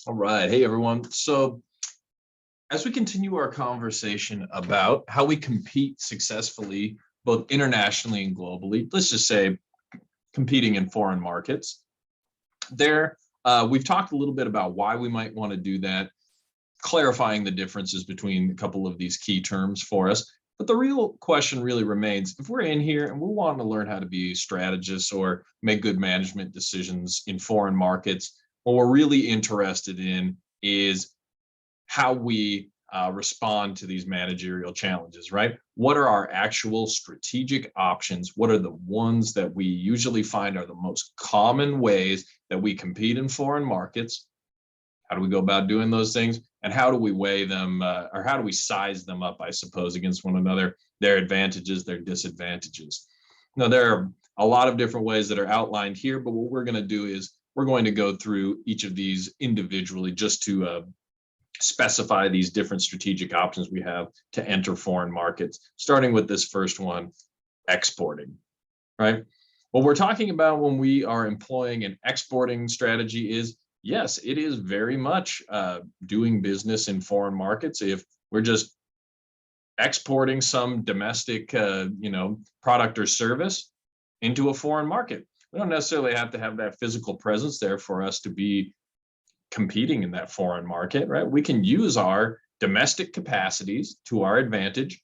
All right. Hey, everyone. So, as we continue our conversation about how we compete successfully, both internationally and globally, let's just say competing in foreign markets, we've talked a little bit about why we might want to do that, clarifying the differences between a couple of these key terms for us. But the real question really remains if we're in here and we want to learn how to be strategists or make good management decisions in foreign markets, what we're really interested in is how we respond to these managerial challenges, right? What are our actual strategic options? What are the ones that we usually find are the most common ways that we compete in foreign markets? How do we go about doing those things? And how do we weigh them, or how do we size them up, I suppose, against one another, their advantages, their disadvantages? Now, there are a lot of different ways that are outlined here, but what we're going to do is we're going to go through each of these individually just to specify these different strategic options we have to enter foreign markets, starting with this first one, exporting, right? What we're talking about when we are employing an exporting strategy is, yes, it is very much doing business in foreign markets. If we're just exporting some domestic, product or service into a foreign market, we don't necessarily have to have that physical presence there for us to be competing in that foreign market, right? We can use our domestic capacities to our advantage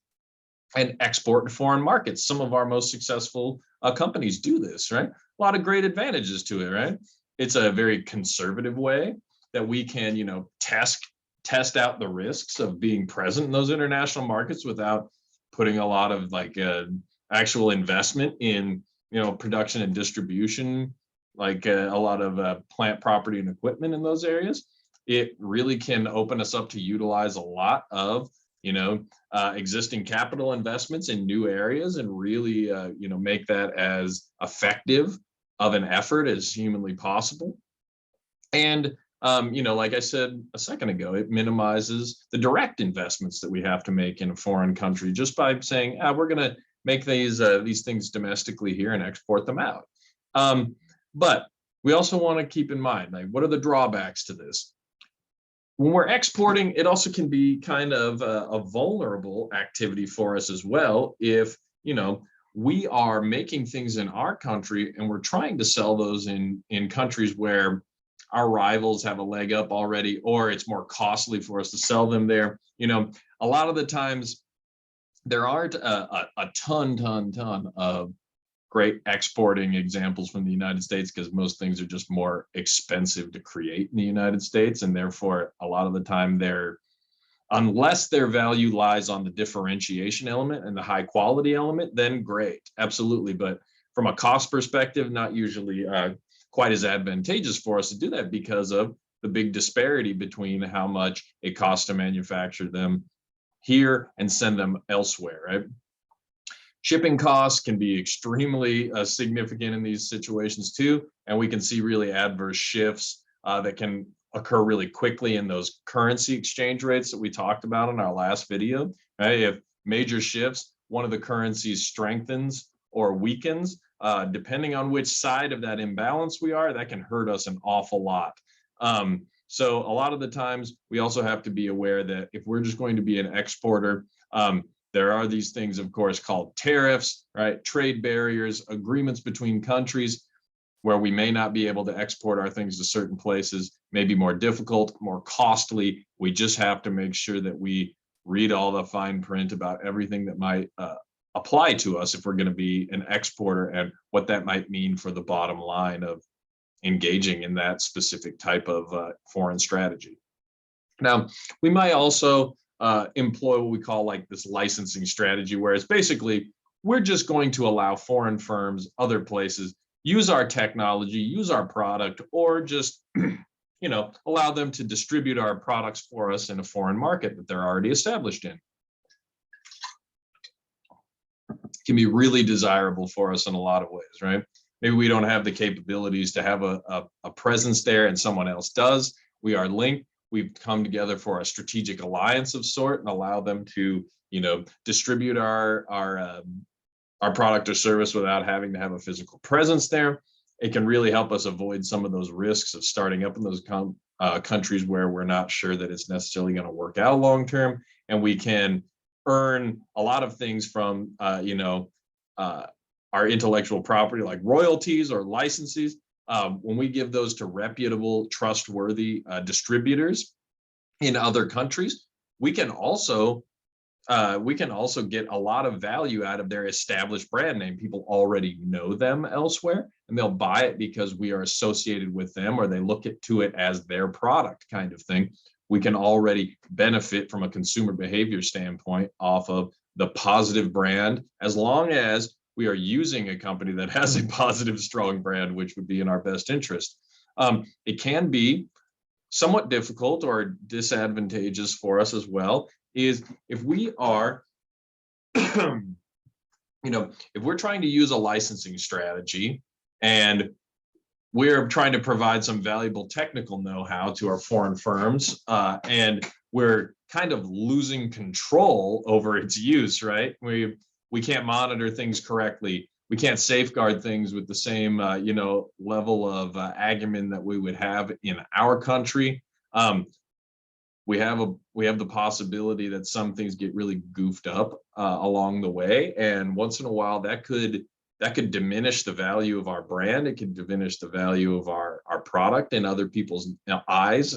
and export to foreign markets. Some of our most successful companies do this, right? A lot of great advantages to it, right? It's a very conservative way that we can, test out the risks of being present in those international markets without putting a lot of actual investment in, production and distribution, a lot of plant property and equipment in those areas. It really can open us up to utilize a lot of existing capital investments in new areas and really make that as effective of an effort as humanly possible. And like I said a second ago, it minimizes the direct investments that we have to make in a foreign country just by saying we're going to make these things domestically here and export them out. But we also want to keep in mind, what are the drawbacks to this? When we're exporting, it also can be kind of a vulnerable activity for us as well. If, we are making things in our country and we're trying to sell those in countries where our rivals have a leg up already, or it's more costly for us to sell them there. A lot of the times there aren't a ton of great exporting examples from the United States because most things are just more expensive to create in the United States. And therefore, a lot of the time unless their value lies on the differentiation element and the high quality element, then great, absolutely. But from a cost perspective, not usually quite as advantageous for us to do that because of the big disparity between how much it costs to manufacture them here and send them elsewhere, right? Shipping costs can be extremely significant in these situations too, and we can see really adverse shifts that can occur really quickly in those currency exchange rates that we talked about in our last video. Right? If major shifts, one of the currencies strengthens or weakens, depending on which side of that imbalance we are, that can hurt us an awful lot. So a lot of the times we also have to be aware that if we're just going to be an exporter, there are these things, of course, called tariffs, right? Trade barriers, agreements between countries where we may not be able to export our things to certain places, may be more difficult, more costly. We just have to make sure that we read all the fine print about everything that might apply to us if we're going to be an exporter and what that might mean for the bottom line of engaging in that specific type of foreign strategy. Now, we might also employ what we call this licensing strategy, where it's basically we're just going to allow foreign firms, other places, use our technology, use our product, or just allow them to distribute our products for us in a foreign market that they're already established in. It can be really desirable for us in a lot of ways, right? Maybe we don't have the capabilities to have a presence there and someone else does. We are linked. We've come together for a strategic alliance of sort and allow them to, distribute our product or service without having to have a physical presence there. It can really help us avoid some of those risks of starting up in those countries where we're not sure that it's necessarily going to work out long term, and we can earn a lot of things from our intellectual property, like royalties or licenses. When we give those to reputable, trustworthy distributors in other countries, we can also get a lot of value out of their established brand name. People already know them elsewhere, and they'll buy it because we are associated with them, or they look to it as their product, kind of thing. We can already benefit from a consumer behavior standpoint off of the positive brand, as long as we are using a company that has a positive, strong brand, which would be in our best interest. It can be somewhat difficult or disadvantageous for us as well, is if we are, if we're trying to use a licensing strategy and we're trying to provide some valuable technical know-how to our foreign firms, and we're kind of losing control over its use, right? We can't monitor things correctly. We can't safeguard things with the same, level of acumen that we would have in our country. We have the possibility that some things get really goofed up along the way, and once in a while that could diminish the value of our brand. It could diminish the value of our product in other people's eyes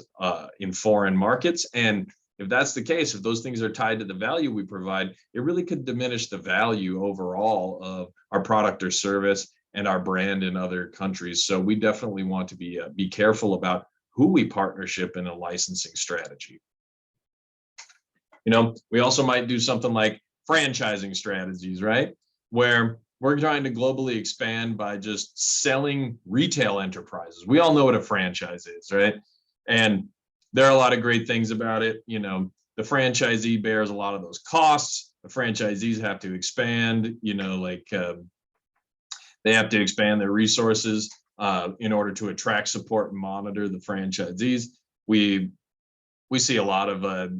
in foreign markets. And if that's the case, if those things are tied to the value we provide, it really could diminish the value overall of our product or service and our brand in other countries. So we definitely want to be careful about who we partnership in a licensing strategy. We also might do something like franchising strategies, right? Where we're trying to globally expand by just selling retail enterprises. We all know what a franchise is, right? And there are a lot of great things about it. The franchisee bears a lot of those costs. The franchisees have to expand, they have to expand their resources in order to attract, support, and monitor the franchisees. We see a lot of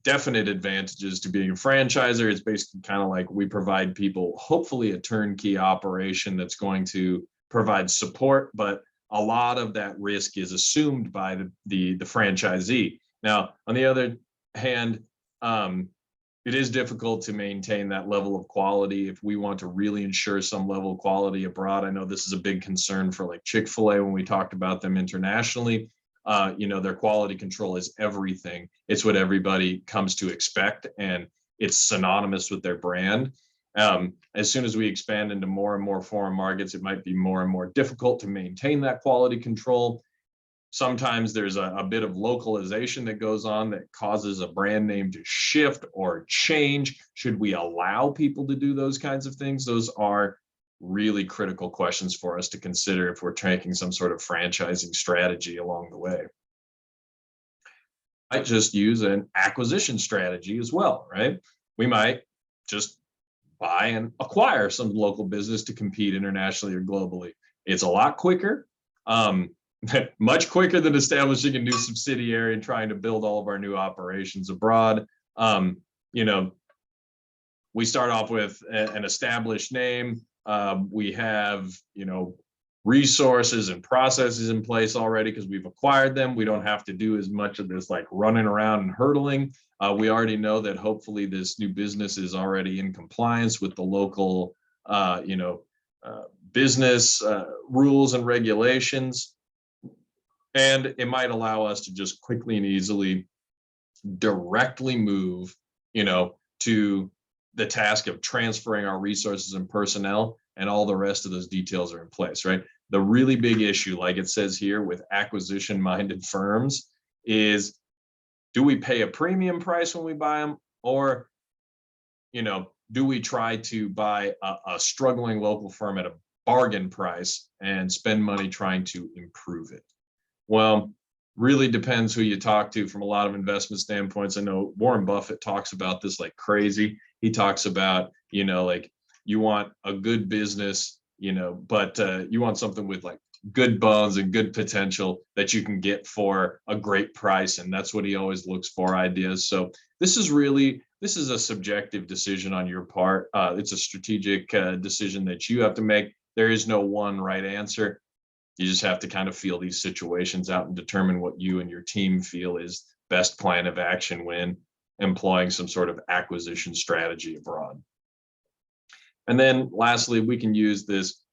definite advantages to being a franchisor. It's basically kind of like we provide people, hopefully, a turnkey operation that's going to provide support, but a lot of that risk is assumed by the franchisee. Now, on the other hand, it is difficult to maintain that level of quality if we want to really ensure some level of quality abroad. I know this is a big concern for like Chick-fil-A when we talked about them internationally. Their quality control is everything. It's what everybody comes to expect, and it's synonymous with their brand. As soon as we expand into more and more foreign markets, it might be more and more difficult to maintain that quality control. Sometimes there's a bit of localization that goes on that causes a brand name to shift or change. Should we allow people to do those kinds of things? Those are really critical questions for us to consider if we're taking some sort of franchising strategy along the way. Might just use an acquisition strategy as well, right? We might just buy and acquire some local business to compete internationally or globally. It's a lot quicker, much quicker than establishing a new subsidiary and trying to build all of our new operations abroad. We start off with an established name. We have, resources and processes in place already because we've acquired them. We don't have to do as much of this like running around and hurdling. We already know that hopefully this new business is already in compliance with the local, business rules and regulations. And it might allow us to just quickly and easily directly move, to the task of transferring our resources and personnel, and all the rest of those details are in place, right? The really big issue, like it says here with acquisition-minded firms, is do we pay a premium price when we buy them, or, do we try to buy a struggling local firm at a bargain price and spend money trying to improve it? Well, really depends who you talk to from a lot of investment standpoints. I know Warren Buffett talks about this like crazy. He talks about, like you want a good business, but you want something with like good bones and good potential that you can get for a great price. And that's what he always looks for, ideas. So this is a subjective decision on your part. It's a strategic decision that you have to make. There is no one right answer. You just have to kind of feel these situations out and determine what you and your team feel is best plan of action when employing some sort of acquisition strategy abroad. And then lastly, we can use this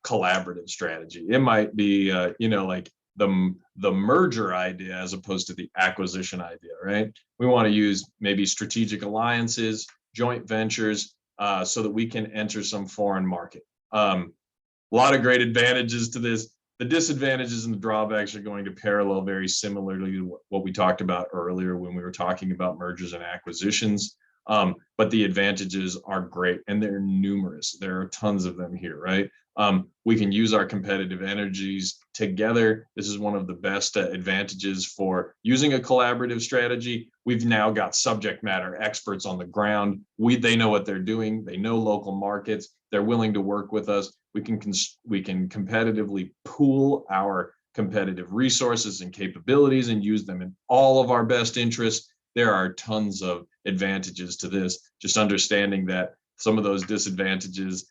collaborative strategy. It might be, like the merger idea as opposed to the acquisition idea, right? We want to use maybe strategic alliances, joint ventures, so that we can enter some foreign market. A lot of great advantages to this. The disadvantages and the drawbacks are going to parallel very similarly to what we talked about earlier when we were talking about mergers and acquisitions. But the advantages are great, and they're numerous. There are tons of them here, right? We can use our competitive energies together. This is one of the best advantages for using a collaborative strategy. We've now got subject matter experts on the ground. They know what they're doing. They know local markets. They're willing to work with us. We can competitively pool our competitive resources and capabilities and use them in all of our best interests. There are tons of advantages to this. Just understanding that some of those disadvantages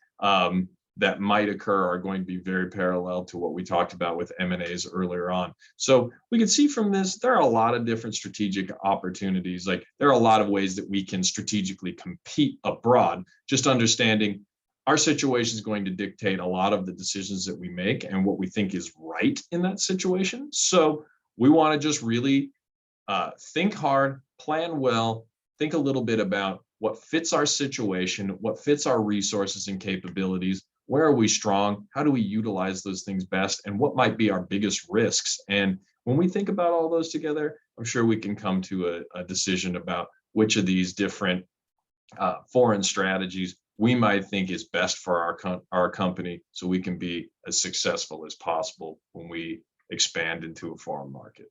that might occur are going to be very parallel to what we talked about with M&As earlier on. So we can see from this, there are a lot of different strategic opportunities. Like there are a lot of ways that we can strategically compete abroad. Just understanding our situation is going to dictate a lot of the decisions that we make and what we think is right in that situation. So we want to just really think hard, plan well, think a little bit about what fits our situation, what fits our resources and capabilities, where are we strong, how do we utilize those things best, and what might be our biggest risks. And when we think about all those together, I'm sure we can come to a decision about which of these different foreign strategies we might think is best for our company, so we can be as successful as possible when we expand into a foreign market.